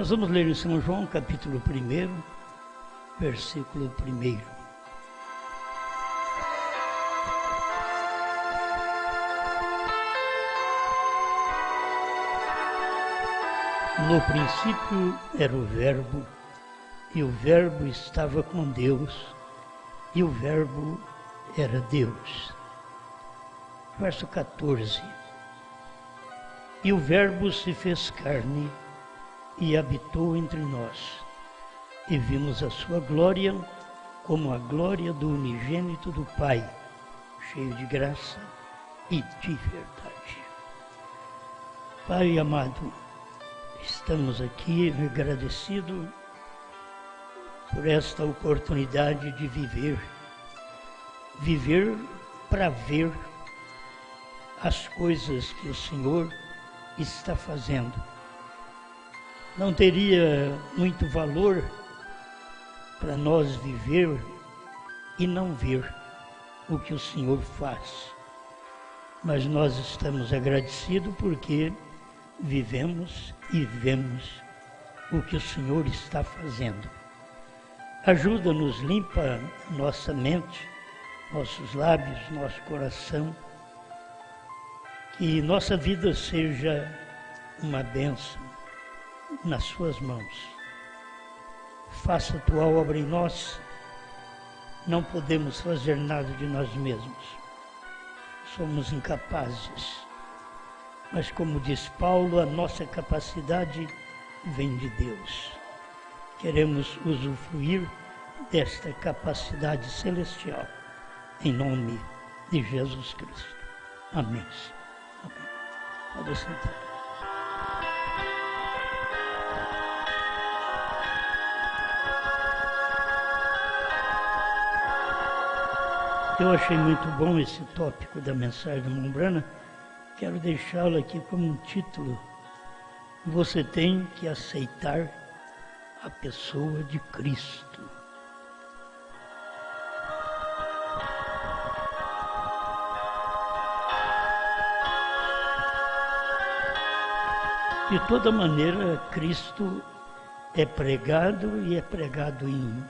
Nós vamos ler em São João, capítulo 1, versículo 1. No princípio era o Verbo, e o Verbo estava com Deus, e o Verbo era Deus. Verso 14. E o Verbo se fez carne e habitou entre nós, e vimos a sua glória como a glória do unigênito do Pai, cheio de graça e de verdade. Pai amado, estamos aqui agradecidos por esta oportunidade de viver para ver as coisas que o Senhor está fazendo. Não teria muito valor para nós viver e não ver o que o Senhor faz. Mas nós estamos agradecidos porque vivemos e vemos o que o Senhor está fazendo. Ajuda-nos, limpa nossa mente, nossos lábios, nosso coração, que nossa vida seja uma bênção nas suas mãos. Faça a tua obra em nós. Não podemos fazer nada de nós mesmos. Somos incapazes. Mas como diz Paulo, a nossa capacidade vem de Deus. Queremos usufruir desta capacidade celestial, em nome de Jesus Cristo. Amém. Amém. Pode sentar. Eu achei muito bom esse tópico da mensagem da Mombrana. Quero deixá-lo aqui como um título. Você tem que aceitar a pessoa de Cristo. De toda maneira, Cristo é pregado e é pregado em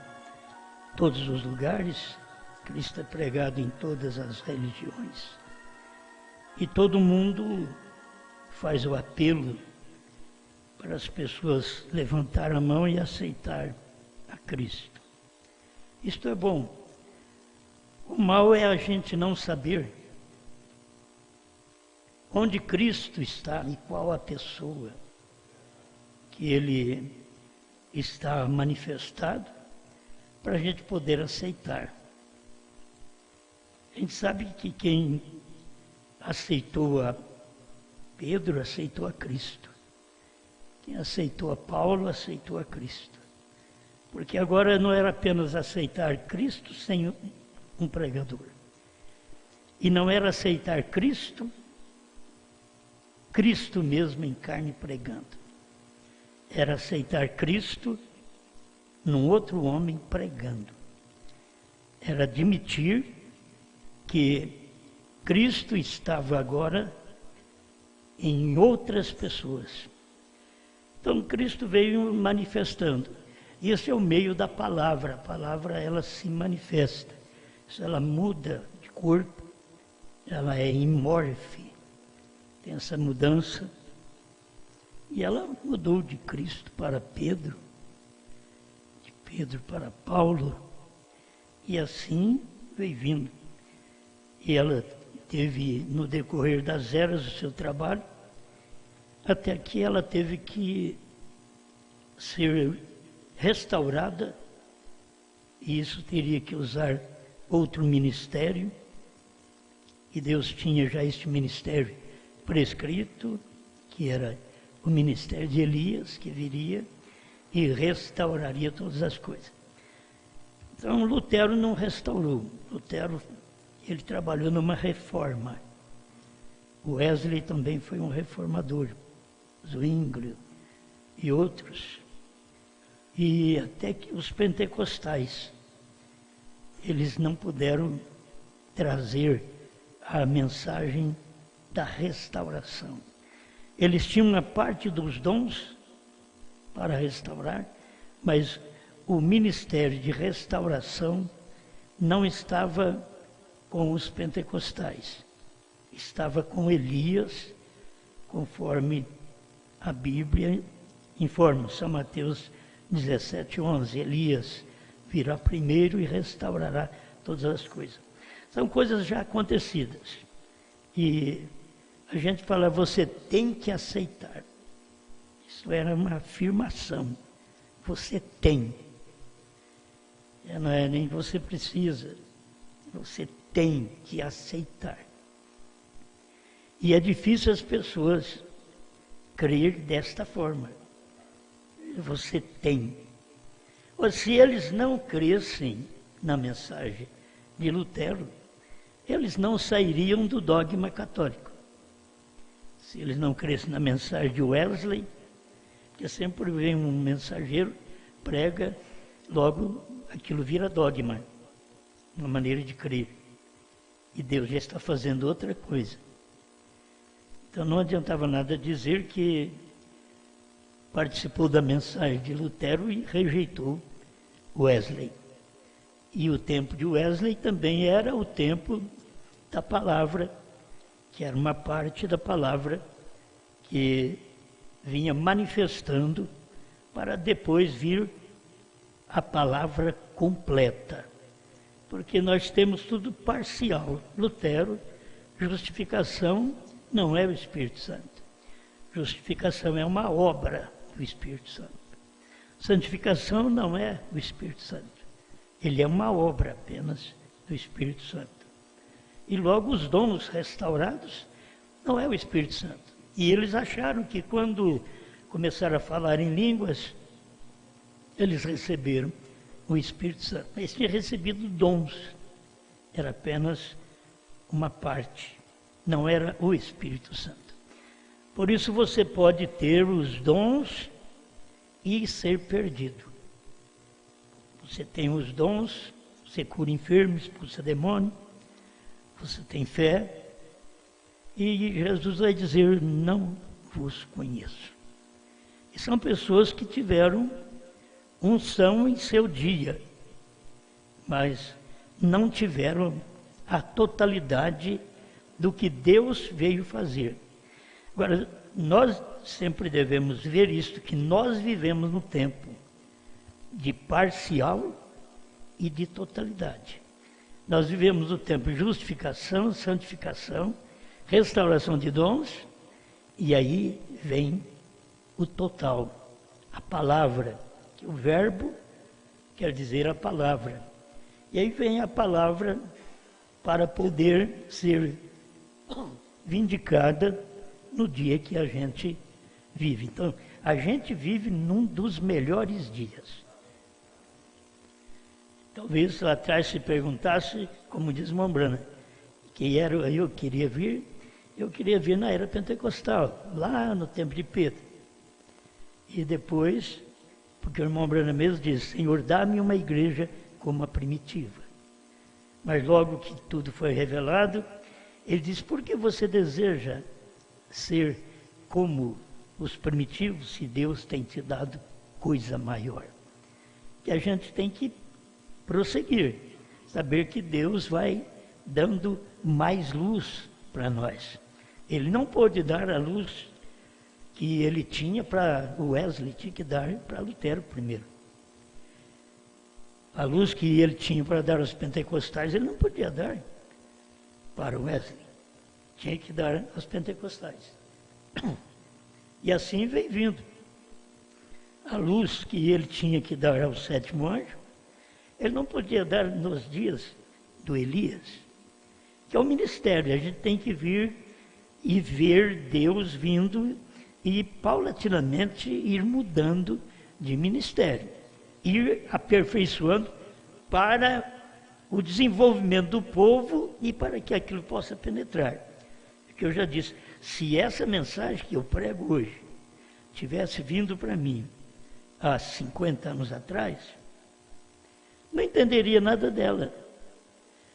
todos os lugares. Cristo é pregado em todas as religiões. E todo mundo faz o apelo para as pessoas levantar a mão e aceitar a Cristo. Isto é bom. O mal é a gente não saber onde Cristo está e qual a pessoa que Ele está manifestado para a gente poder aceitar. A gente sabe que quem aceitou a Pedro, aceitou a Cristo. Quem aceitou a Paulo, aceitou a Cristo. Porque agora não era apenas aceitar Cristo sem um pregador. E não era aceitar Cristo, Cristo mesmo em carne pregando. Era aceitar Cristo num outro homem pregando. Era admitir que Cristo estava agora em outras pessoas. Então Cristo veio manifestando. Esse é o meio da palavra. A palavra, ela se manifesta. Se ela muda de corpo, ela é imorfe. Tem essa mudança. E ela mudou de Cristo para Pedro, de Pedro para Paulo, e assim veio vindo. E ela teve, no decorrer das eras do seu trabalho, até que ela teve que ser restaurada, e isso teria que usar outro ministério, e Deus tinha já este ministério prescrito, que era o ministério de Elias, que viria e restauraria todas as coisas. Então Lutero não restaurou. Lutero, ele trabalhou numa reforma. Wesley também foi um reformador, Zwingli e outros. E até que os pentecostais, eles não puderam trazer a mensagem da restauração. Eles tinham uma parte dos dons, para restaurar, mas o ministério de restauração não estava com os pentecostais, estava com Elias, conforme a Bíblia informa, São Mateus 17:11, Elias virá primeiro e restaurará todas as coisas. São coisas já acontecidas. E a gente fala, você tem que aceitar. Isso era uma afirmação. Você tem. Não é nem você precisa. Você tem que aceitar. E é difícil as pessoas crer desta forma. Você tem. Ou se eles não crescem na mensagem de Lutero, eles não sairiam do dogma católico. Se eles não crescem na mensagem de Wesley, porque sempre vem um mensageiro, prega, logo aquilo vira dogma, uma maneira de crer. E Deus já está fazendo outra coisa. Então não adiantava nada dizer que participou da mensagem de Lutero e rejeitou Wesley. E o tempo de Wesley também era o tempo da palavra, que era uma parte da palavra que vinha manifestando para depois vir a palavra completa. Porque nós temos tudo parcial. Lutero, justificação não é o Espírito Santo. Justificação é uma obra do Espírito Santo. Santificação não é o Espírito Santo. Ele é uma obra apenas do Espírito Santo. E logo os dons restaurados não é o Espírito Santo. E eles acharam que quando começaram a falar em línguas, eles receberam o Espírito Santo. Eles tinham recebido dons. Era apenas uma parte. Não era o Espírito Santo. Por isso você pode ter os dons e ser perdido. Você tem os dons, você cura enfermos, expulsa demônio, você tem fé, e Jesus vai dizer, não vos conheço. E são pessoas que tiveram unção em seu dia, mas não tiveram a totalidade do que Deus veio fazer. Agora, nós sempre devemos ver isto, que nós vivemos no tempo de parcial e de totalidade. Nós vivemos o tempo de justificação, santificação, restauração de dons, e aí vem o total, a palavra, que o verbo quer dizer a palavra. E aí vem a palavra para poder ser vindicada no dia que a gente vive. Então, a gente vive num dos melhores dias. Talvez lá atrás se perguntasse, como diz Mombrana, que era eu queria vir na era pentecostal, lá no tempo de Pedro. E depois, porque o irmão Brana mesmo diz, Senhor, dá-me uma igreja como a primitiva. Mas logo que tudo foi revelado, ele diz, por que você deseja ser como os primitivos, se Deus tem te dado coisa maior? Que a gente tem que prosseguir, saber que Deus vai dando mais luz para nós. Ele não pôde dar a luz que ele tinha para Wesley, tinha que dar para Lutero primeiro. A luz que ele tinha para dar aos pentecostais, ele não podia dar para Wesley. Tinha que dar aos pentecostais. E assim veio vindo. A luz que ele tinha que dar ao sétimo anjo, ele não podia dar nos dias do Elias, que é o ministério. A gente tem que vir e ver Deus vindo e paulatinamente ir mudando de ministério, ir aperfeiçoando para o desenvolvimento do povo e para que aquilo possa penetrar. Porque eu já disse, se essa mensagem que eu prego hoje tivesse vindo para mim há 50 anos atrás, não entenderia nada dela,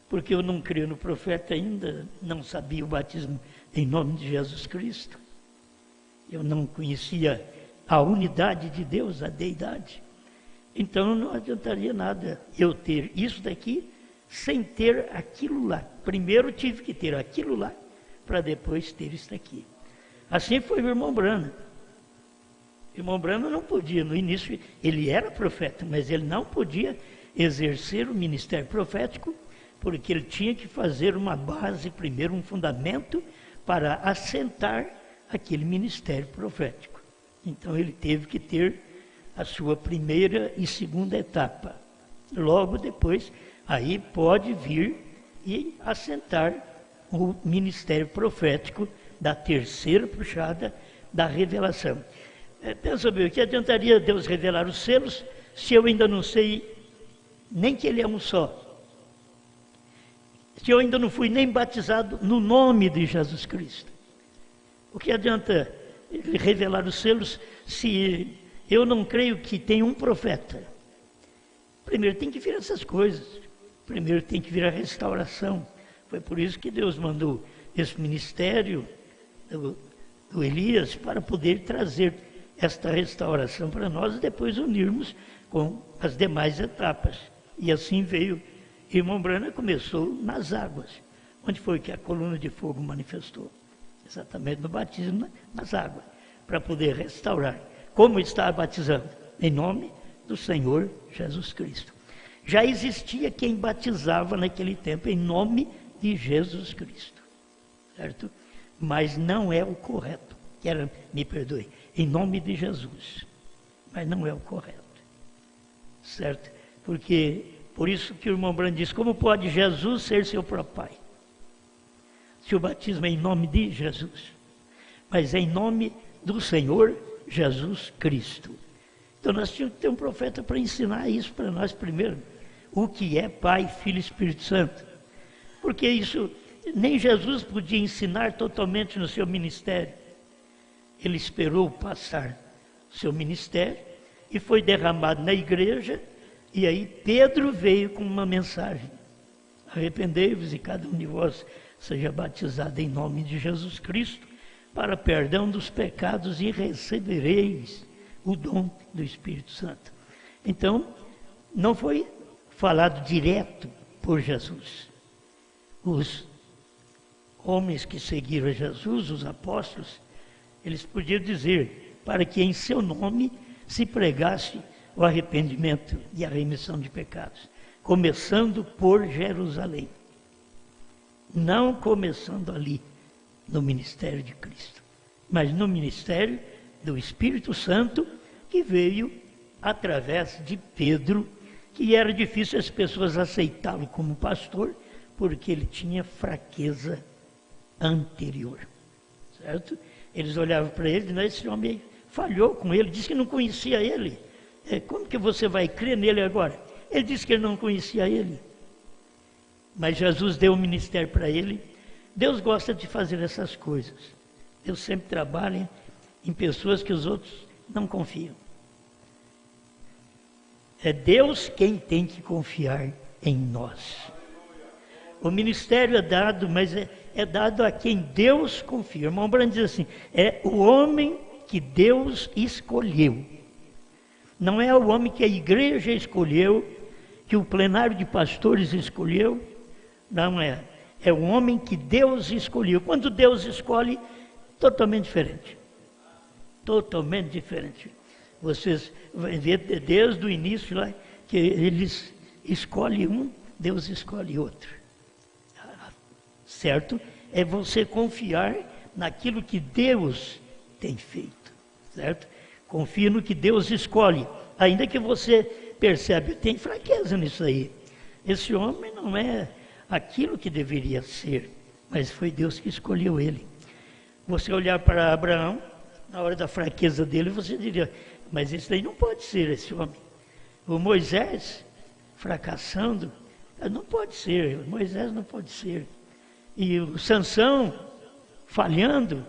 porque eu não creio no profeta ainda, não sabia o batismo em nome de Jesus Cristo. Eu não conhecia a unidade de Deus, a deidade. Então não adiantaria nada eu ter isso daqui sem ter aquilo lá. Primeiro tive que ter aquilo lá para depois ter isso daqui. Assim foi o irmão Branham. O irmão Branham não podia, no início, ele era profeta, mas ele não podia exercer o ministério profético, porque ele tinha que fazer uma base, primeiro um fundamento, para assentar aquele ministério profético. Então ele teve que ter a sua primeira e segunda etapa. Logo depois, aí pode vir e assentar o ministério profético da terceira puxada da revelação. Pensa bem, o que adiantaria Deus revelar os selos se eu ainda não sei nem que ele é um só? Se eu ainda não fui nem batizado no nome de Jesus Cristo? O que adianta ele revelar os selos se eu não creio que tem um profeta? Primeiro tem que vir essas coisas. Primeiro tem que vir a restauração. Foi por isso que Deus mandou esse ministério do Elias para poder trazer esta restauração para nós e depois unirmos com as demais etapas. E assim veio. Irmão Branham começou nas águas. Onde foi que a coluna de fogo manifestou? Exatamente no batismo, nas águas, para poder restaurar. Como está batizando? Em nome do Senhor Jesus Cristo. Já existia quem batizava naquele tempo em nome de Jesus Cristo, certo? Mas não é o correto. Me perdoe, em nome de Jesus. Mas não é o correto, certo? Porque, por isso que o irmão Branham diz, como pode Jesus ser seu próprio Pai? Se o batismo é em nome de Jesus, mas é em nome do Senhor Jesus Cristo. Então nós tínhamos que ter um profeta para ensinar isso para nós primeiro. O que é Pai, Filho e Espírito Santo. Porque isso, nem Jesus podia ensinar totalmente no seu ministério. Ele esperou passar o seu ministério e foi derramado na igreja. E aí Pedro veio com uma mensagem. Arrependei-vos e cada um de vós seja batizado em nome de Jesus Cristo para perdão dos pecados e recebereis o dom do Espírito Santo. Então, não foi falado direto por Jesus. Os homens que seguiram Jesus, os apóstolos, eles podiam dizer para que em seu nome se pregasse o arrependimento e a remissão de pecados, começando por Jerusalém, não começando ali no ministério de Cristo, mas no ministério do Espírito Santo que veio através de Pedro, que era difícil as pessoas aceitá-lo como pastor, porque ele tinha fraqueza anterior, certo? Eles olhavam para ele e diziam, esse homem falhou com ele, disse que não conhecia ele. Como que você vai crer nele agora? Ele disse que ele não conhecia ele. Mas Jesus deu um ministério para ele. Deus gosta de fazer essas coisas. Deus sempre trabalha em pessoas que os outros não confiam. É Deus quem tem que confiar em nós. O ministério é dado, mas é dado a quem Deus confia. O irmão Branham diz assim, é o homem que Deus escolheu. Não é o homem que a igreja escolheu, que o plenário de pastores escolheu. Não é. É o homem que Deus escolheu. Quando Deus escolhe, totalmente diferente. Totalmente diferente. Vocês vão ver desde o início lá, que eles escolhem um, Deus escolhe outro. Certo? É você confiar naquilo que Deus tem feito. Certo? Confia no que Deus escolhe. Ainda que você percebe, tem fraqueza nisso aí. Esse homem não é aquilo que deveria ser, mas foi Deus que escolheu ele. Você olhar para Abraão, na hora da fraqueza dele, você diria, mas esse daí não pode ser esse homem. O Moisés, fracassando, não pode ser, o Moisés não pode ser. E o Sansão, falhando,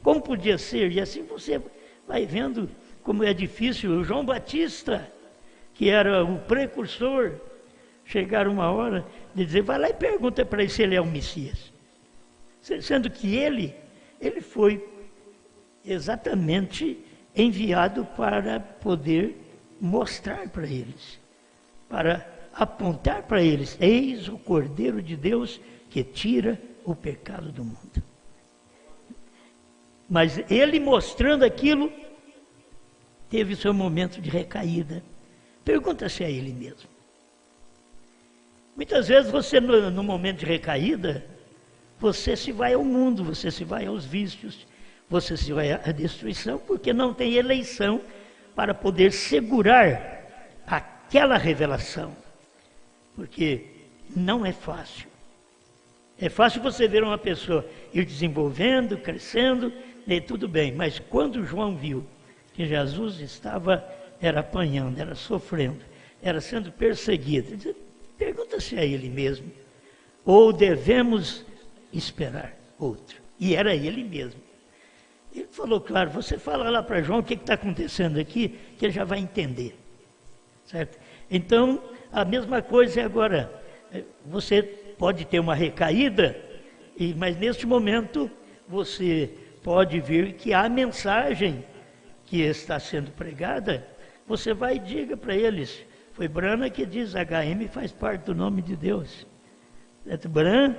como podia ser? E assim você vai vendo como é difícil. O João Batista, que era o precursor, chegar uma hora de dizer, vai lá e pergunta para ele se ele é o Messias. Sendo que ele foi exatamente enviado para poder mostrar para eles, para apontar para eles: eis o Cordeiro de Deus que tira o pecado do mundo. Mas ele, mostrando aquilo, teve seu momento de recaída. Pergunta-se a ele mesmo. Muitas vezes você, no momento de recaída, você se vai ao mundo, você se vai aos vícios, você se vai à destruição, porque não tem eleição para poder segurar aquela revelação. Porque não é fácil. É fácil você ver uma pessoa ir desenvolvendo, crescendo, e tudo bem. Mas quando João viu que Jesus era apanhando, era sofrendo, era sendo perseguido, pergunta-se a ele mesmo: ou devemos esperar outro? E era ele mesmo. Ele falou: claro, você fala lá para João o que está acontecendo aqui, que ele já vai entender. Certo? Então, a mesma coisa é agora. Você pode ter uma recaída, mas neste momento você pode ver que a mensagem que está sendo pregada, você vai e diga para eles. Foi Brana que diz: HM faz parte do nome de Deus. Bran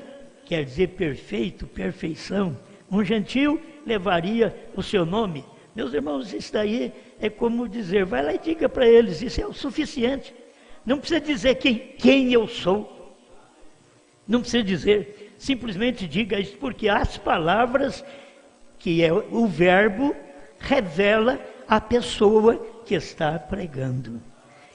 quer dizer perfeito, perfeição. Um gentil levaria o seu nome. Meus irmãos, isso daí é como dizer: vai lá e diga para eles, isso é o suficiente. Não precisa dizer quem eu sou. Não precisa dizer, simplesmente diga isso, porque as palavras, que é o verbo, revela a pessoa que está pregando.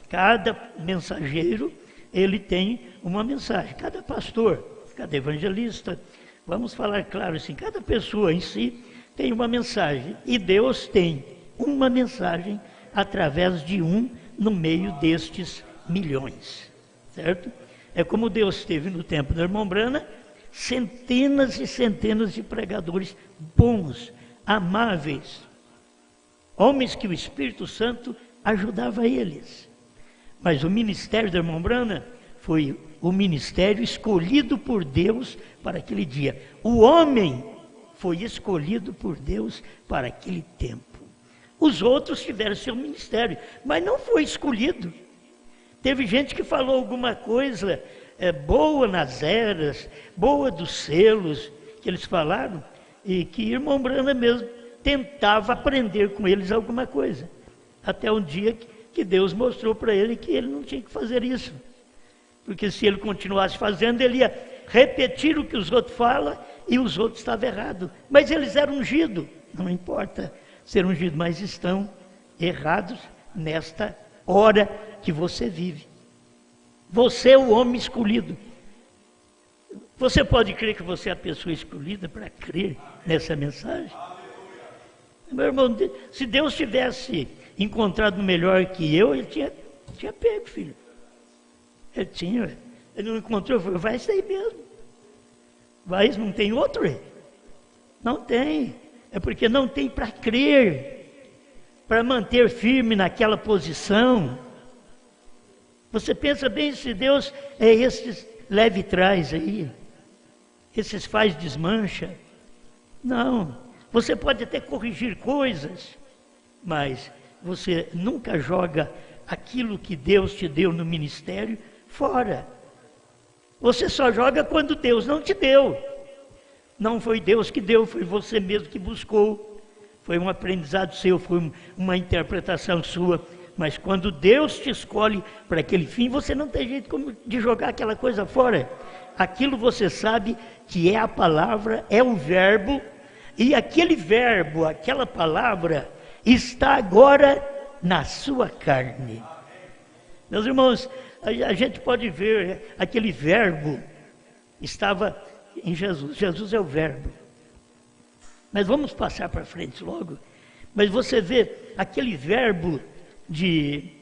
Cada mensageiro, ele tem uma mensagem. Cada pastor, cada evangelista, vamos falar claro assim, cada pessoa em si tem uma mensagem. E Deus tem uma mensagem através de um no meio destes milhões. Certo? É como Deus teve no tempo do irmão Brana, centenas e centenas de pregadores bons, amáveis, homens que o Espírito Santo ajudava eles. Mas o ministério do irmão Brana foi o ministério escolhido por Deus para aquele dia. O homem foi escolhido por Deus para aquele tempo. Os outros tiveram seu ministério, mas não foi escolhido. Teve gente que falou alguma coisa boa nas eras, boa dos selos, que eles falaram, e que irmão Brana mesmo tentava aprender com eles alguma coisa. Até um dia que Deus mostrou para ele que ele não tinha que fazer isso. Porque se ele continuasse fazendo, ele ia repetir o que os outros falam e os outros estavam errados. Mas eles eram ungidos. Não importa ser ungido, mas estão errados nesta hora que você vive. Você é o homem escolhido. Você pode crer que você é a pessoa escolhida para crer nessa mensagem? Meu irmão, se Deus tivesse encontrado melhor que eu, ele tinha pego, filho. Ele não encontrou, falou: vai isso aí mesmo. Vai, não tem outro? Não tem. É porque não tem para crer, para manter firme naquela posição. Você pensa bem, se Deus é esses leve e traz aí, esses faz desmancha. Não, você pode até corrigir coisas, mas você nunca joga aquilo que Deus te deu no ministério fora. Você só joga quando Deus não te deu. Não foi Deus que deu, foi você mesmo que buscou. Foi um aprendizado seu, foi uma interpretação sua. Mas quando Deus te escolhe para aquele fim, você não tem jeito de jogar aquela coisa fora. Aquilo você sabe que é a palavra, é o verbo, e aquele verbo, aquela palavra, está agora na sua carne. Meus irmãos, a gente pode ver, aquele verbo estava em Jesus. Jesus é o verbo. Mas vamos passar para frente logo. Mas você vê aquele verbo de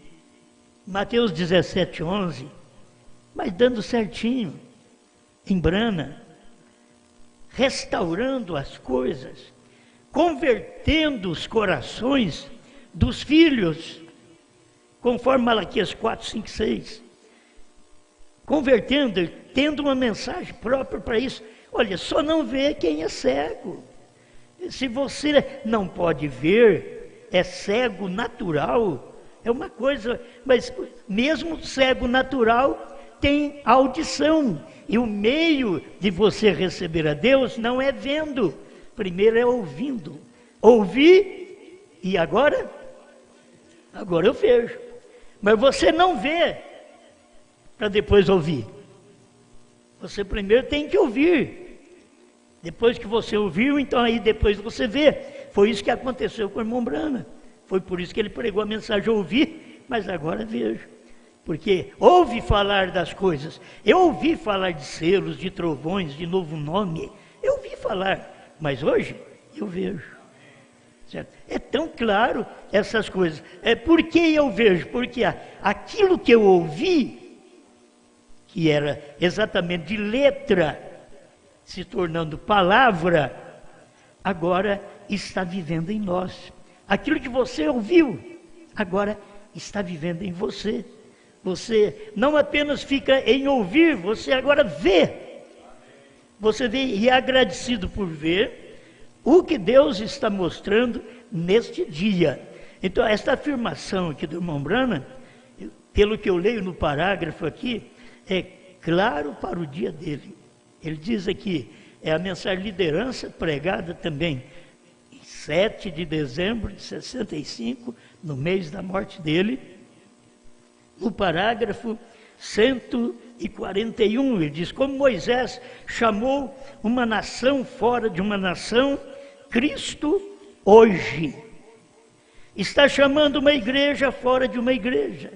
Mateus 17:11, mas dando certinho, em Brana, restaurando as coisas, convertendo os corações dos filhos, conforme Malaquias 4, 5, 6. Convertendo, tendo uma mensagem própria para isso. Olha, só não vê quem é cego. Se você não pode ver, é cego natural, é uma coisa, mas mesmo cego natural tem audição. E o meio de você receber a Deus não é vendo, primeiro é ouvindo. Ouvi e agora eu vejo. Mas você não vê para depois ouvir. Você primeiro tem que ouvir. Depois que você ouviu, então aí depois você vê. Foi isso que aconteceu com o irmão Brana. Foi por isso que ele pregou a mensagem ouvi, mas agora vejo. Porque ouvi falar das coisas. Eu ouvi falar de selos, de trovões, de novo nome. Eu ouvi falar, mas hoje eu vejo. Certo? É tão claro essas coisas. Por que eu vejo? Porque aquilo que eu ouvi, que era exatamente de letra, se tornando palavra, agora está vivendo em nós. Aquilo que você ouviu, agora está vivendo em você. Você não apenas fica em ouvir, você agora vê. Você vê e é agradecido por ver o que Deus está mostrando neste dia. Então, esta afirmação aqui do irmão Brana, pelo que eu leio no parágrafo aqui, é claro para o dia dele. Ele diz aqui, é a mensagem liderança pregada também em 7 de dezembro de 65, no mês da morte dele. No parágrafo 141, ele diz, como Moisés chamou uma nação fora de uma nação, Cristo hoje está chamando uma igreja fora de uma igreja.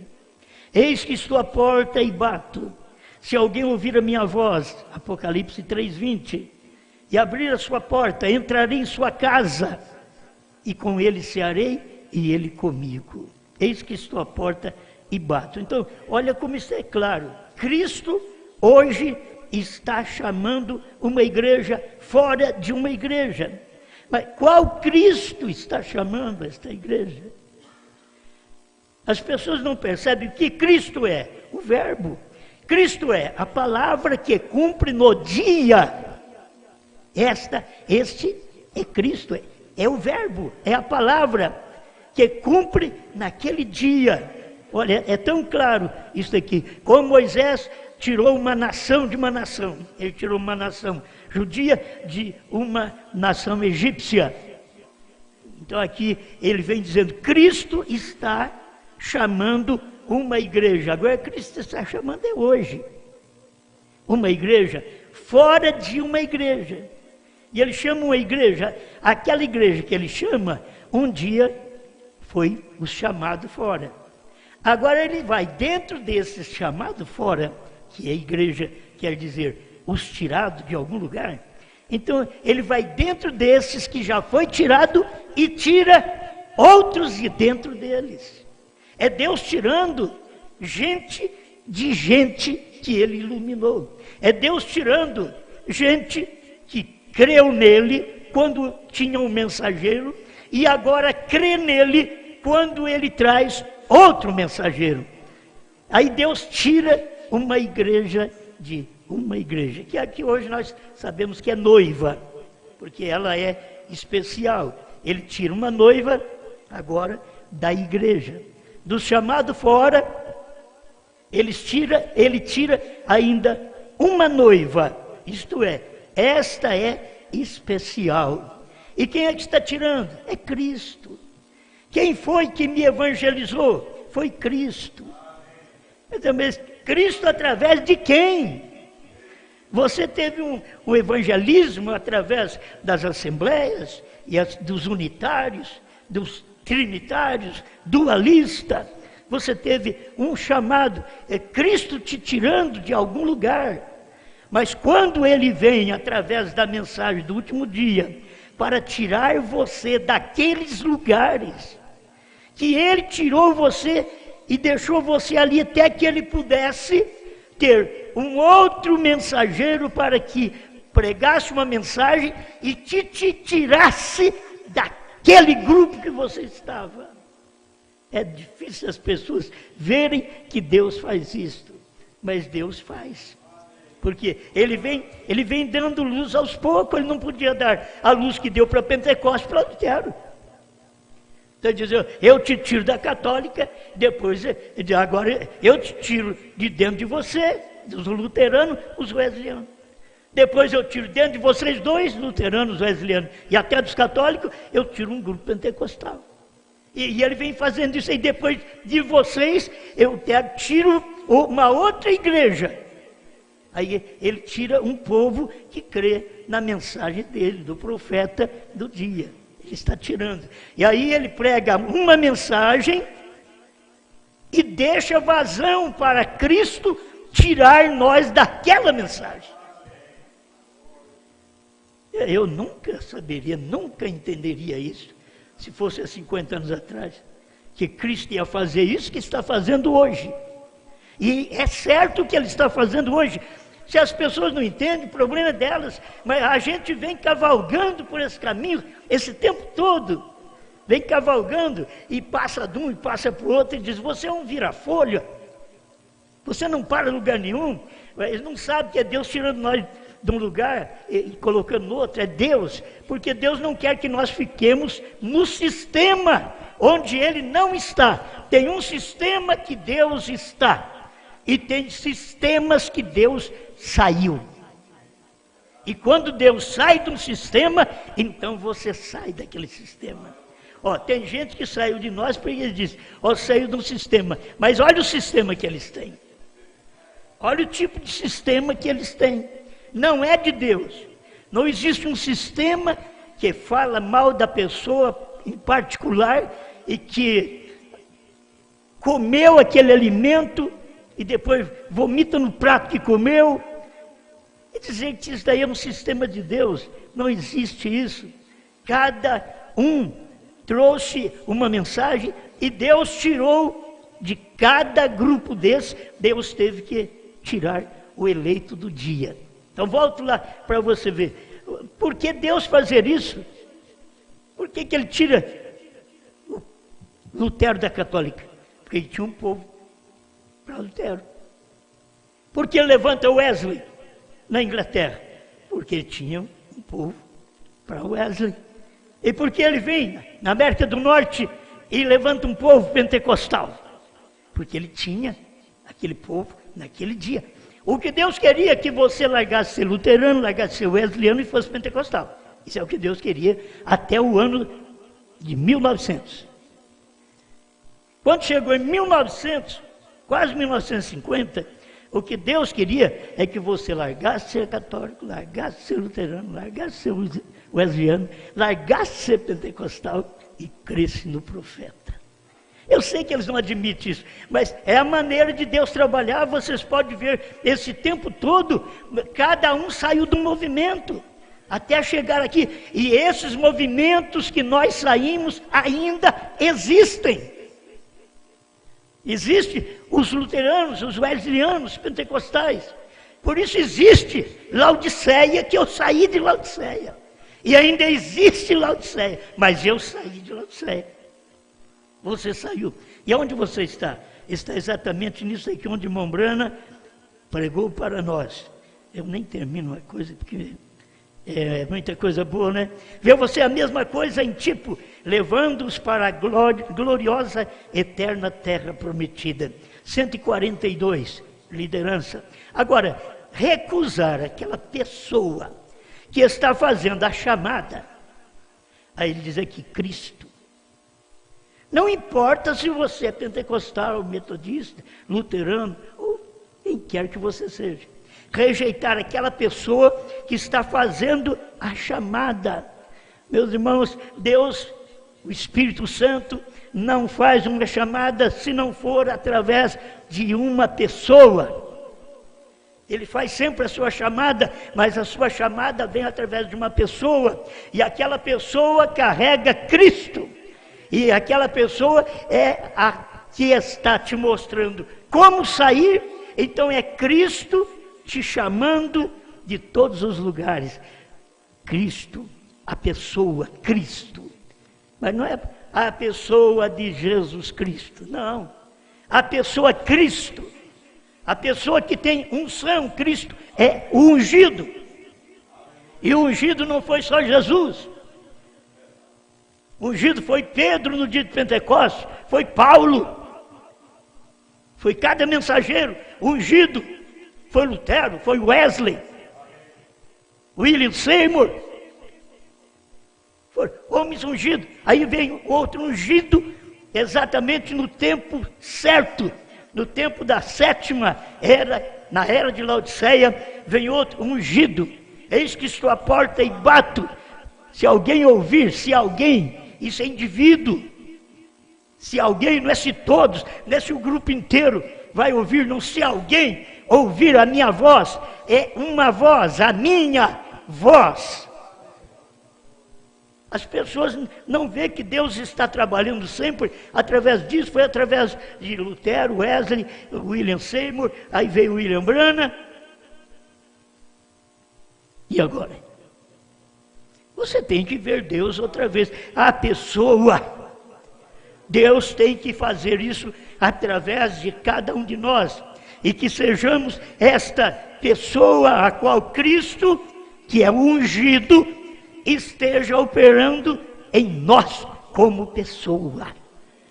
Eis que estou à porta e bato. Se alguém ouvir a minha voz, Apocalipse 3:20, e abrir a sua porta, entrarei em sua casa, e com ele cearei, e ele comigo. Eis que estou à porta e bato. Então, olha como isso é claro. Cristo hoje está chamando uma igreja fora de uma igreja. Mas qual Cristo está chamando esta igreja? As pessoas não percebem o que Cristo é. O verbo. Cristo é a palavra que cumpre no dia. Este é Cristo. É o verbo, é a palavra que cumpre naquele dia. Olha, é tão claro isso aqui. Como Moisés tirou uma nação de uma nação. Ele tirou uma nação judia de uma nação egípcia. Então aqui ele vem dizendo, Cristo está chamando uma igreja. Agora Cristo está chamando hoje. Uma igreja fora de uma igreja. E ele chama uma igreja, aquela igreja que ele chama, um dia foi o chamado fora. Agora ele vai dentro desses chamados fora, que é a igreja, quer dizer, os tirados de algum lugar. Então ele vai dentro desses que já foi tirado e tira outros de dentro deles. É Deus tirando gente de gente que ele iluminou. É Deus tirando gente que creu nele quando tinha um mensageiro e agora crê nele quando ele traz outro mensageiro. Aí Deus tira uma igreja de uma igreja, que aqui hoje nós sabemos que é noiva, porque ela é especial. Ele tira uma noiva agora da igreja. Do chamado fora, ele tira ainda uma noiva, isto é, esta é especial. E quem é que está tirando? É Cristo. Quem foi que me evangelizou? Foi Cristo. Mas Cristo através de quem? Você teve um evangelismo através das assembleias, e dos unitários, dos trinitários, dualista. Você teve um chamado, Cristo te tirando de algum lugar. Mas quando ele vem através da mensagem do último dia, para tirar você daqueles lugares, que ele tirou você e deixou você ali até que ele pudesse ter um outro mensageiro para que pregasse uma mensagem e te tirasse daquele grupo que você estava. É difícil as pessoas verem que Deus faz isto, mas Deus faz. Porque ele vem dando luz aos poucos, ele não podia dar a luz que deu para Pentecostes para Lutero. Então ele diz, eu te tiro da católica, depois, agora eu te tiro de dentro de você, dos luteranos, os wesleyanos. Depois eu tiro dentro de vocês dois, luteranos, wesleyanos, e até dos católicos, eu tiro um grupo pentecostal. E ele vem fazendo isso aí, depois de vocês, eu tiro uma outra igreja. Aí ele tira um povo que crê na mensagem dele, do profeta do dia. Ele está tirando. E aí ele prega uma mensagem e deixa vazão para Cristo tirar nós daquela mensagem. Eu nunca saberia, nunca entenderia isso, se fosse há 50 anos atrás, que Cristo ia fazer isso que está fazendo hoje. E é certo o que ele está fazendo hoje. Se as pessoas não entendem, o problema é delas, mas a gente vem cavalgando por esse caminho, esse tempo todo, vem cavalgando, e passa de um e passa para o outro, e diz, você é um vira-folha, você não para em lugar nenhum, eles não sabem que é Deus tirando nós de um lugar e colocando no outro, é Deus, porque Deus não quer que nós fiquemos no sistema onde Ele não está. Tem um sistema que Deus está, e tem sistemas que Deus saiu. E quando Deus sai de um sistema, então você sai daquele sistema. Tem gente que saiu de nós porque ele diz, saiu de um sistema, mas olha o sistema que eles têm. Olha o tipo de sistema que eles têm. Não é de Deus. Não existe um sistema que fala mal da pessoa em particular e que comeu aquele alimento e depois vomita no prato que comeu, e dizer que isso daí é um sistema de Deus. Não existe isso. Cada um trouxe uma mensagem e Deus tirou de cada grupo desse, Deus teve que tirar o eleito do dia. Então volto lá para você ver. Por que Deus fazer isso? Por que ele tira Lutero da católica? Porque ele tinha um povo para Lutero. Por que levanta Wesley na Inglaterra? Porque ele tinha um povo para Wesley. E por que ele vem na América do Norte e levanta um povo pentecostal? Porque ele tinha aquele povo naquele dia. O que Deus queria é que você largasse ser luterano, largasse ser wesleyano e fosse pentecostal. Isso é o que Deus queria até o ano de 1900. Quando chegou em 1900, quase 1950, o que Deus queria é que você largasse ser católico, largasse ser luterano, largasse ser wesleyano, largasse ser pentecostal e cresce no profeta. Eu sei que eles não admitem isso, mas é a maneira de Deus trabalhar. Vocês podem ver, esse tempo todo, cada um saiu do movimento, até chegar aqui. E esses movimentos que nós saímos ainda existem. Existem os luteranos, os wesleyanos, os pentecostais. Por isso existe Laodiceia, que eu saí de Laodiceia. E ainda existe Laodiceia, mas eu saí de Laodiceia. Você saiu. E onde você está? Está exatamente nisso aqui onde Mombrana pregou para nós. Eu nem termino uma coisa, porque é muita coisa boa, né? Vê você a mesma coisa em tipo, levando-os para a gloriosa, eterna terra prometida. 142, liderança. Agora, recusar aquela pessoa que está fazendo a chamada, aí ele diz aqui, Cristo. Não importa se você é pentecostal, metodista, luterano, ou quem quer que você seja. Rejeitar aquela pessoa que está fazendo a chamada. Meus irmãos, Deus, o Espírito Santo, não faz uma chamada se não for através de uma pessoa. Ele faz sempre a sua chamada, mas a sua chamada vem através de uma pessoa. E aquela pessoa carrega Cristo. E aquela pessoa é a que está te mostrando como sair. Então é Cristo te chamando de todos os lugares. Cristo, a pessoa Cristo. Mas não é a pessoa de Jesus Cristo, não. A pessoa Cristo. A pessoa que tem unção, Cristo, é o ungido. E o ungido não foi só Jesus. Ungido foi Pedro no dia de Pentecostes, foi Paulo, foi cada mensageiro ungido, foi Lutero, foi Wesley, William Seymour, foram homens ungidos. Aí vem outro ungido exatamente no tempo certo, no tempo da sétima era, na era de Laodiceia, vem outro ungido. Eis que estou à porta e bato. Se alguém ouvir, se alguém, isso é indivíduo. Se alguém, não é se todos, não é se o grupo inteiro vai ouvir, não, se alguém ouvir a minha voz, é uma voz, a minha voz. As pessoas não veem que Deus está trabalhando sempre através disso. Foi através de Lutero, Wesley, William Seymour, aí veio William Branham. E agora? Você tem que ver Deus outra vez. A pessoa. Deus tem que fazer isso através de cada um de nós. E que sejamos esta pessoa a qual Cristo, que é ungido, esteja operando em nós como pessoa.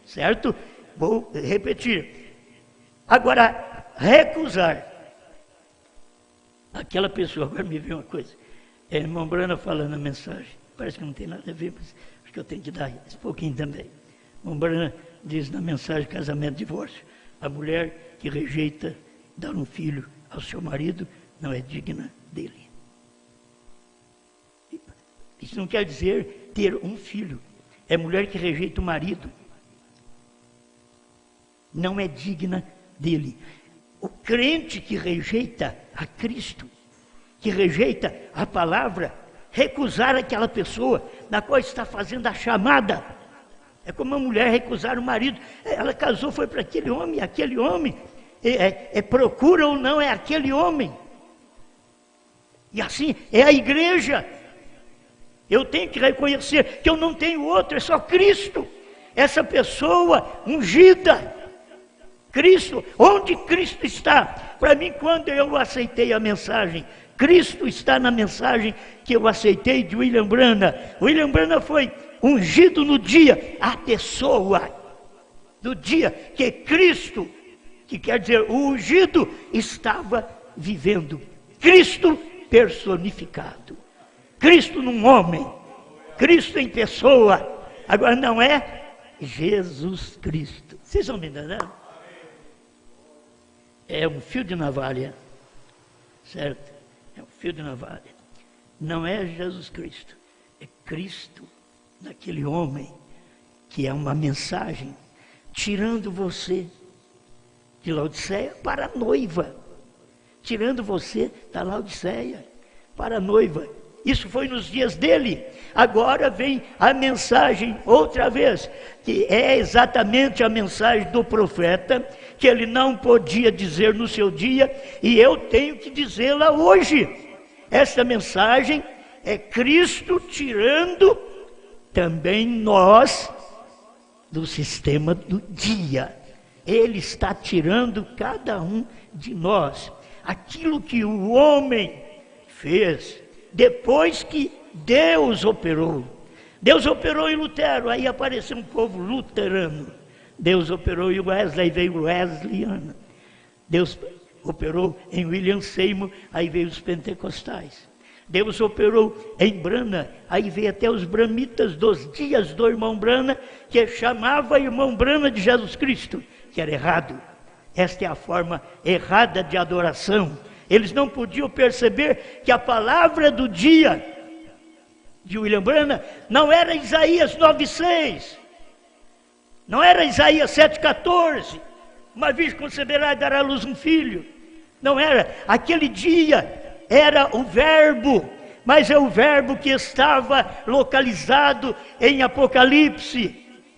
Certo? Vou repetir. Agora, recusar. Aquela pessoa, agora me veio uma coisa. A irmã Brana falando na mensagem. Parece que não tem nada a ver, mas acho que eu tenho que dar esse pouquinho também. A irmã Brana diz na mensagem casamento e divórcio. A mulher que rejeita dar um filho ao seu marido não é digna dele. Isso não quer dizer ter um filho. É mulher que rejeita o marido. Não é digna dele. O crente que rejeita a Cristo, que rejeita a palavra, recusar aquela pessoa na qual está fazendo a chamada. É como uma mulher recusar o marido. Ela casou, foi para aquele homem procura ou não, é aquele homem. E assim é a igreja. Eu tenho que reconhecer que eu não tenho outro, é só Cristo. Essa pessoa ungida. Cristo, onde Cristo está? Para mim, quando eu aceitei a mensagem, Cristo está na mensagem que eu aceitei de William Branham. William Branham foi ungido no dia, a pessoa do dia que Cristo, que quer dizer o ungido, estava vivendo. Cristo personificado. Cristo num homem, Cristo em pessoa. Agora não é Jesus Cristo. Vocês estão me entendendo? É um fio de navalha, certo? É um fio de navalha. Não é Jesus Cristo, é Cristo naquele homem, que é uma mensagem, tirando você de Laodiceia para a noiva, tirando você da Laodiceia para a noiva. Isso foi nos dias dele. Agora vem a mensagem outra vez, que é exatamente a mensagem do profeta, que ele não podia dizer no seu dia, e eu tenho que dizê-la hoje. Essa mensagem é Cristo tirando também nós do sistema do dia. Ele está tirando cada um de nós. Aquilo que o homem fez, depois que Deus operou. Deus operou em Lutero, aí apareceu um povo luterano. Deus operou em Wesley, aí veio Wesleyano. Deus operou em William Seymour, aí veio os pentecostais. Deus operou em Branham, aí veio até os bramitas dos dias do irmão Branham, que chamava irmão Branham de Jesus Cristo, que era errado. Esta é a forma errada de adoração. Eles não podiam perceber que a palavra do dia de William Branham não era Isaías 9,6, não era Isaías 7,14, uma virgem conceberá e dará à luz um filho. Não era, aquele dia era o verbo, mas é o verbo que estava localizado em Apocalipse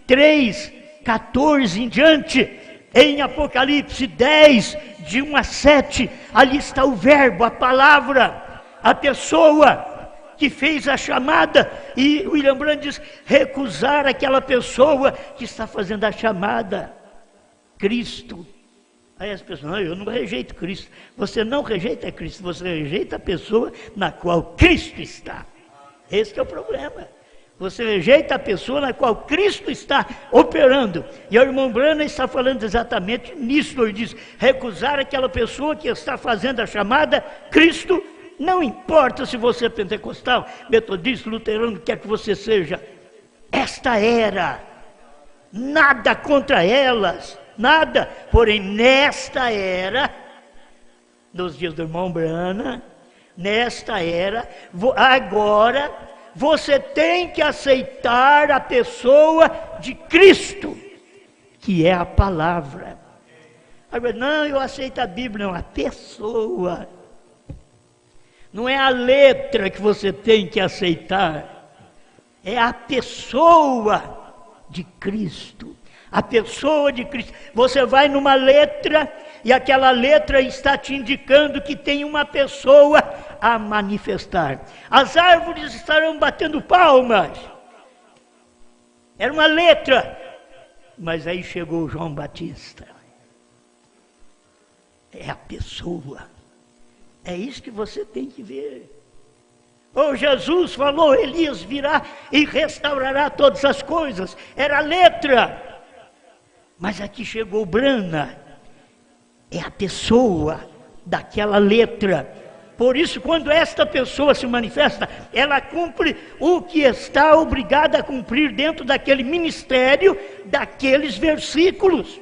3,14 em diante. Em Apocalipse 10, de 1 a 7, ali está o verbo, a palavra, a pessoa que fez a chamada. E William Branham diz, recusar aquela pessoa que está fazendo a chamada, Cristo. Aí as pessoas, não, eu não rejeito Cristo. Você não rejeita Cristo, você rejeita a pessoa na qual Cristo está. Esse que é o problema. Você rejeita a pessoa na qual Cristo está operando. E o irmão Brana está falando exatamente nisso. Ele diz, recusar aquela pessoa que está fazendo a chamada Cristo, não importa se você é pentecostal, metodista, luterano, quer que você seja. Esta era, nada contra elas, nada. Porém, nesta era, nos dias do irmão Brana, nesta era, agora, você tem que aceitar a pessoa de Cristo, que é a palavra. Agora, não, eu aceito a Bíblia, não, a pessoa. Não é a letra que você tem que aceitar, é a pessoa de Cristo. A pessoa de Cristo. Você vai numa letra e aquela letra está te indicando que tem uma pessoa a manifestar. As árvores estarão batendo palmas. Era uma letra. Mas aí chegou João Batista. É a pessoa. É isso que você tem que ver. Jesus falou, Elias virá e restaurará todas as coisas. Era a letra. Mas aqui chegou Brana. É a pessoa daquela letra. Por isso, quando esta pessoa se manifesta, ela cumpre o que está obrigada a cumprir dentro daquele ministério, daqueles versículos.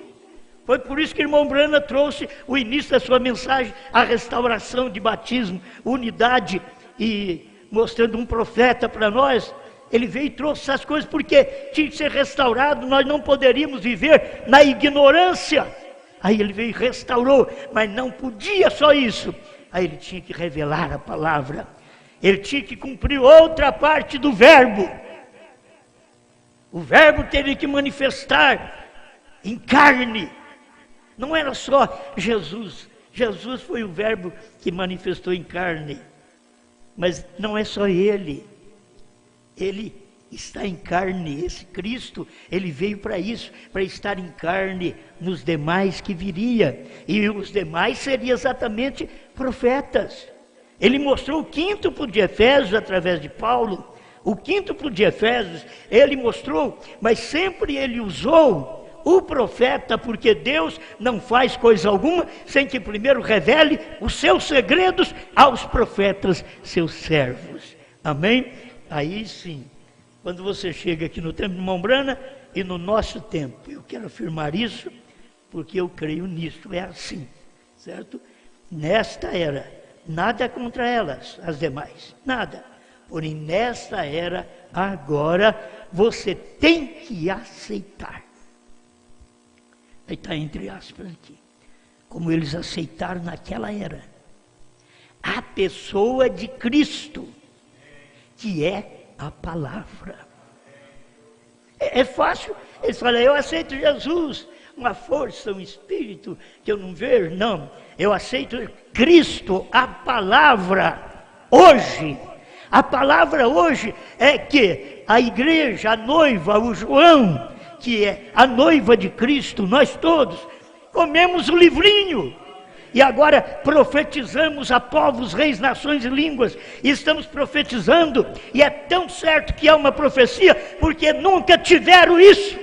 Foi por isso que o irmão Brana trouxe o início da sua mensagem, a restauração de batismo, unidade, e mostrando um profeta para nós. Ele veio e trouxe essas coisas porque tinha que ser restaurado, nós não poderíamos viver na ignorância. Aí ele veio e restaurou, mas não podia só isso. Aí ele tinha que revelar a palavra, ele tinha que cumprir outra parte do verbo. O verbo teria que manifestar em carne. Não era só Jesus. Jesus foi o verbo que manifestou em carne. Mas não é só ele. Ele está em carne. Esse Cristo, ele veio para isso, para estar em carne nos demais que viria. E os demais seriam exatamente profetas. Ele mostrou o quíntuplo de Efésios através de Paulo. O quíntuplo de Efésios, ele mostrou, mas sempre ele usou o profeta, porque Deus não faz coisa alguma sem que primeiro revele os seus segredos aos profetas, seus servos. Amém? Aí sim, quando você chega aqui no tempo de Irmão Brana e no nosso tempo, eu quero afirmar isso, porque eu creio nisso, é assim, certo? Nesta era, nada contra elas, as demais, nada. Porém, nesta era, agora, você tem que aceitar. Aí está entre aspas aqui. Como eles aceitaram naquela era. A pessoa de Cristo, que é a palavra. É fácil. Eles falam, eu aceito Jesus, uma força, um espírito que eu não vejo. Não, eu aceito Cristo, a palavra, hoje. A palavra hoje é que a igreja, a noiva, o João, que é a noiva de Cristo, nós todos, comemos o livrinho. E agora profetizamos a povos, reis, nações e línguas. E estamos profetizando, e é tão certo que é uma profecia, porque nunca tiveram isso.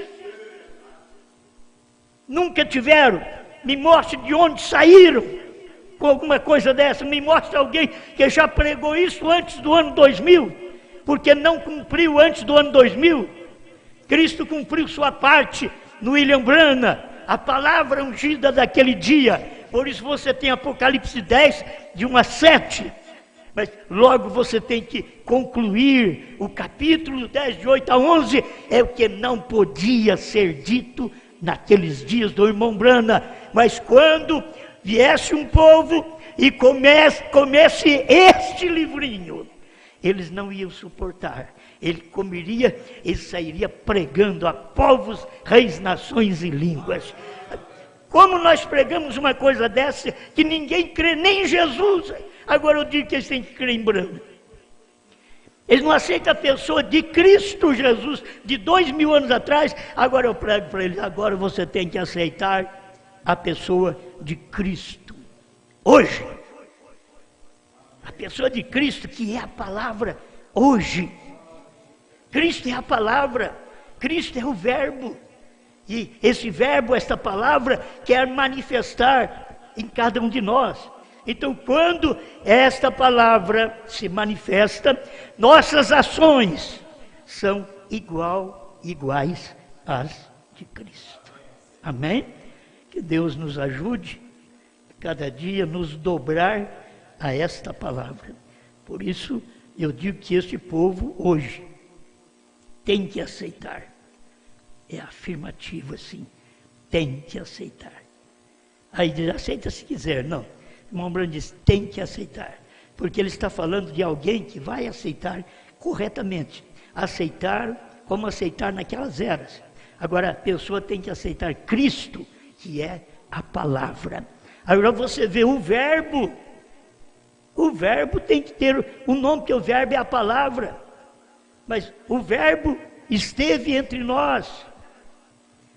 Nunca tiveram. Me mostre de onde saíram com alguma coisa dessa. Me mostre alguém que já pregou isso antes do ano 2000, porque não cumpriu antes do ano 2000. Cristo cumpriu sua parte no William Brana, a palavra ungida daquele dia. Por isso você tem Apocalipse 10, de 1 a 7. Mas logo você tem que concluir o capítulo 10, de 8 a 11. É o que não podia ser dito naqueles dias do irmão Brana. Mas quando viesse um povo e comesse este livrinho, eles não iam suportar. Ele comeria e sairia pregando a povos, reis, nações e línguas. Como nós pregamos uma coisa dessa, que ninguém crê nem em Jesus, agora eu digo que eles têm que crer em Brana. Eles não aceitam a pessoa de Cristo Jesus, de 2000 anos atrás, agora eu prego para eles, agora você tem que aceitar a pessoa de Cristo, hoje. A pessoa de Cristo, que é a palavra, hoje. Cristo é a palavra, Cristo é o verbo. E esse verbo, esta palavra, quer manifestar em cada um de nós. Então, quando esta palavra se manifesta, nossas ações são iguais às de Cristo. Amém? Que Deus nos ajude, cada dia, nos dobrar a esta palavra. Por isso, eu digo que este povo, hoje, tem que aceitar. É afirmativo, assim. Tem que aceitar. Aí diz, aceita se quiser. Não. O irmão Branham diz, tem que aceitar. Porque ele está falando de alguém que vai aceitar corretamente. Aceitar como aceitar naquelas eras. Agora, a pessoa tem que aceitar Cristo, que é a palavra. Agora você vê o verbo. O verbo tem que ter o nome, que o verbo é a palavra. Mas o verbo esteve entre nós.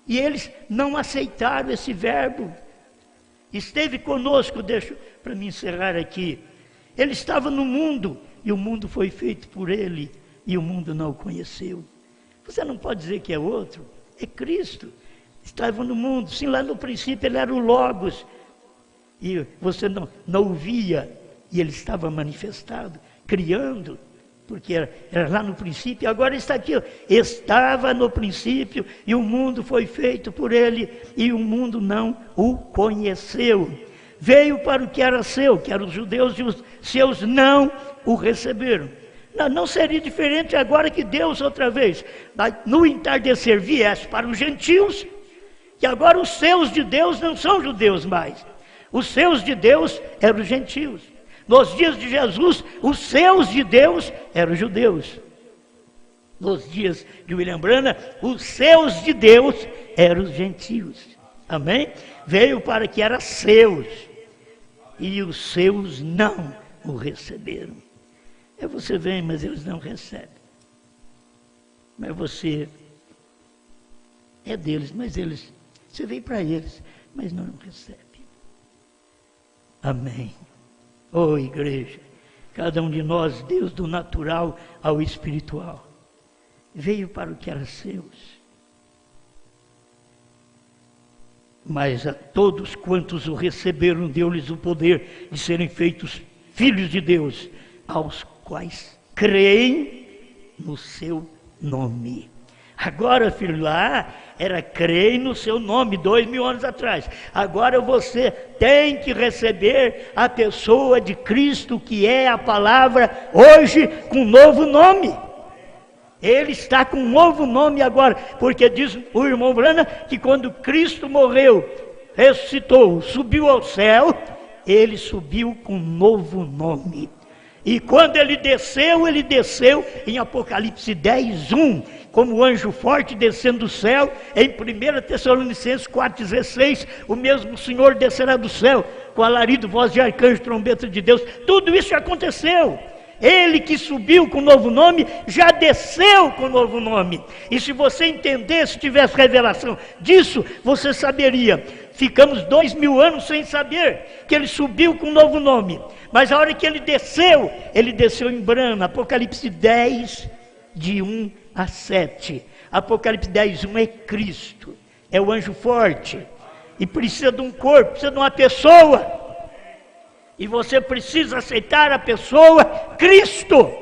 E eles não aceitaram esse verbo. Esteve conosco, deixa para me encerrar aqui. Ele estava no mundo, e o mundo foi feito por ele, e o mundo não o conheceu. Você não pode dizer que é outro, é Cristo. Estava no mundo, sim, lá no princípio ele era o Logos, e você não o via, e ele estava manifestado, criando, porque era lá no princípio, agora está aqui, estava no princípio, e o mundo foi feito por ele, e o mundo não o conheceu. Veio para o que era seu, que eram os judeus, e os seus não o receberam. Não seria diferente agora que Deus, outra vez, no entardecer, viesse para os gentios, que agora os seus de Deus não são judeus mais. Os seus de Deus eram os gentios. Nos dias de Jesus, os seus de Deus eram os judeus. Nos dias de William Branham, os seus de Deus eram os gentios. Amém? Veio para que era seus, e os seus não o receberam. Você vem, mas eles não recebem. Mas você é deles, mas eles, você vem para eles, mas não recebe. Amém. Oh, igreja, cada um de nós, Deus do natural ao espiritual, veio para o que era seus. Mas a todos quantos o receberam, deu-lhes o poder de serem feitos filhos de Deus, aos quais creem no seu nome. Agora, filho, lá era creem no seu nome, 2000 anos atrás. Agora você tem que receber a pessoa de Cristo, que é a palavra, hoje com um novo nome. Ele está com um novo nome agora, porque diz o irmão Branham que quando Cristo morreu, ressuscitou, subiu ao céu, ele subiu com um novo nome. E quando ele desceu em Apocalipse 10:1, como anjo forte descendo do céu. Em 1 Tessalonicenses 4,16, o mesmo Senhor descerá do céu, com alarido, voz de arcanjo, trombeta de Deus. Tudo isso já aconteceu. Ele que subiu com o novo nome, já desceu com o novo nome. E se você entendesse, tivesse revelação disso, você saberia. Ficamos 2000 anos sem saber que ele subiu com um novo nome. Mas a hora que ele desceu em Branham, Apocalipse 10, de 1 a 7. Apocalipse 10, 1 é Cristo, é o anjo forte. E precisa de um corpo, precisa de uma pessoa. E você precisa aceitar a pessoa Cristo.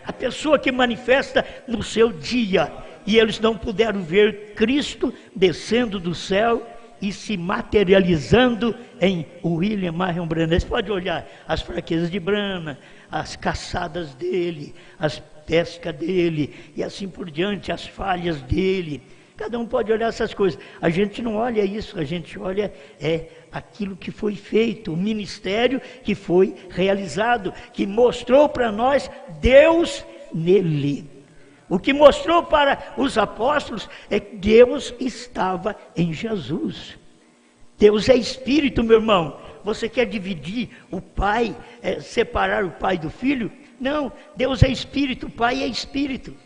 A pessoa que manifesta no seu dia. E eles não puderam ver Cristo descendo do céu e se materializando em William Marion Branham. Você pode olhar as fraquezas de Branham, as caçadas dele, as pescas dele e assim por diante, as falhas dele. Cada um pode olhar essas coisas. A gente não olha isso, a gente olha aquilo que foi feito, o ministério que foi realizado, que mostrou para nós Deus nele. O que mostrou para os apóstolos é que Deus estava em Jesus. Deus é Espírito, meu irmão. Você quer dividir o Pai, separar o Pai do Filho? Não, Deus é Espírito, o Pai é Espírito.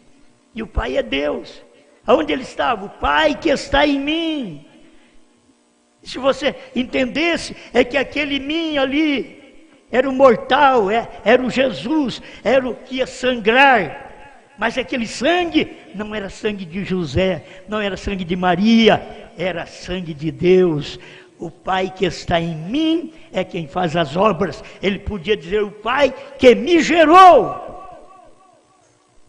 E o Pai é Deus. Aonde ele estava? O Pai que está em mim. Se você entendesse, é que aquele mim ali era o mortal, era o Jesus, era o que ia sangrar. Mas aquele sangue não era sangue de José, não era sangue de Maria, era sangue de Deus. O Pai que está em mim é quem faz as obras. Ele podia dizer: o Pai que me gerou.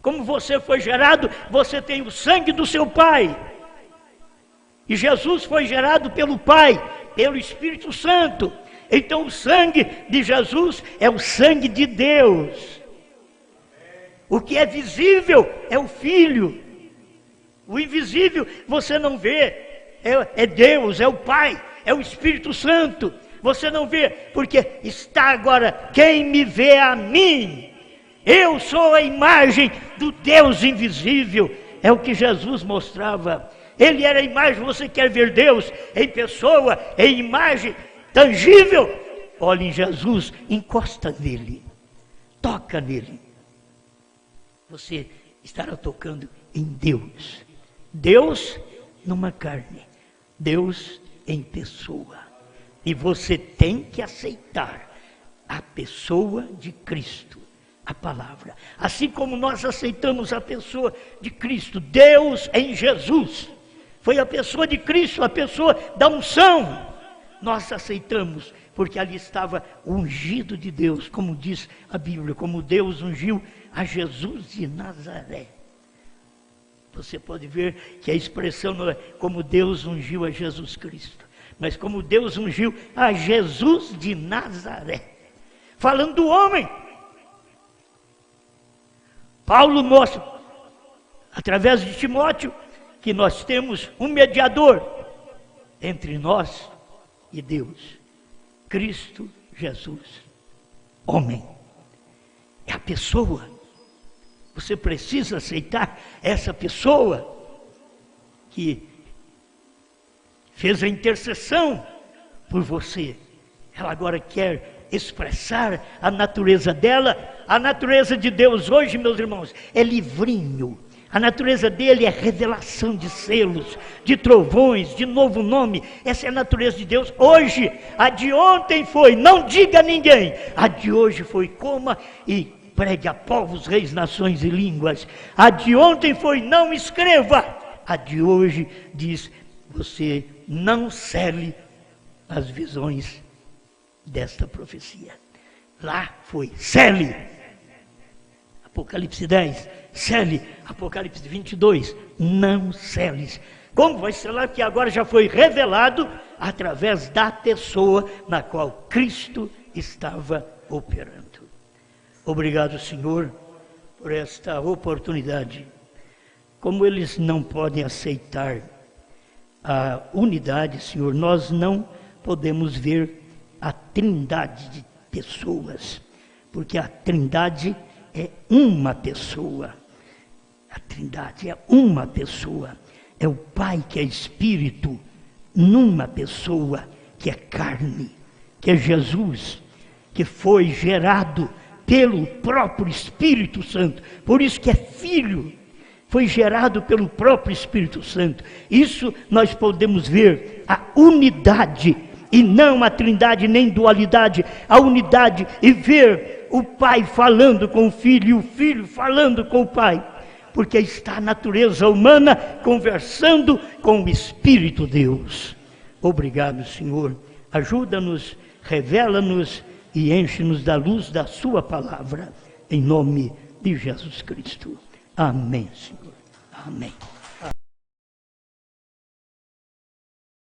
Como você foi gerado, você tem o sangue do seu Pai. E Jesus foi gerado pelo Pai, pelo Espírito Santo. Então o sangue de Jesus é o sangue de Deus. O que é visível é o Filho. O invisível você não vê, é Deus, é o Pai, é o Espírito Santo. Você não vê, porque está agora: quem me vê a mim, eu sou a imagem do Deus invisível. É o que Jesus mostrava. Ele era a imagem. Você quer ver Deus em pessoa, em imagem tangível? Olhe em Jesus, encosta nele, toca nele. Você estará tocando em Deus. Deus numa carne, Deus em pessoa. E você tem que aceitar a pessoa de Cristo, a palavra. Assim como nós aceitamos a pessoa de Cristo, Deus em Jesus. Foi a pessoa de Cristo, a pessoa da unção. Nós aceitamos, porque ali estava o ungido de Deus, como diz a Bíblia, como Deus ungiu a Jesus de Nazaré. Você pode ver que a expressão não é como Deus ungiu a Jesus Cristo, mas como Deus ungiu a Jesus de Nazaré. Falando do homem, Paulo mostra, através de Timóteo, que nós temos um mediador entre nós e Deus, Cristo Jesus, homem. É a pessoa. Você precisa aceitar essa pessoa que fez a intercessão por você. Ela agora quer expressar a natureza dela. A natureza de Deus hoje, meus irmãos, é livrinho. A natureza dele é revelação de selos, de trovões, de novo nome. Essa é a natureza de Deus hoje. A de ontem foi: não diga a ninguém. A de hoje foi: coma e pregue a povos, reis, nações e línguas. A de ontem foi: não escreva. A de hoje diz: você não cele as visões desta profecia. Lá foi: cele. Apocalipse 10, cele. Apocalipse 22, não celes. Como vai selar? Que agora já foi revelado através da pessoa na qual Cristo estava operando. Obrigado, Senhor, por esta oportunidade. Como eles não podem aceitar a unidade, Senhor, nós não podemos ver a trindade de pessoas, porque a trindade é uma pessoa. A trindade é uma pessoa. É o Pai que é Espírito, numa pessoa que é carne, que é Jesus, que foi gerado pelo próprio Espírito Santo. Por isso que é Filho. Foi gerado pelo próprio Espírito Santo. Isso nós podemos ver, a unidade, e não a trindade nem dualidade, a unidade, e ver o Pai falando com o Filho e o Filho falando com o Pai, porque está a natureza humana conversando com o Espírito Deus. Obrigado, Senhor. Ajuda-nos, revela-nos e enche-nos da luz da sua palavra, em nome de Jesus Cristo. Amém, Senhor. Amém.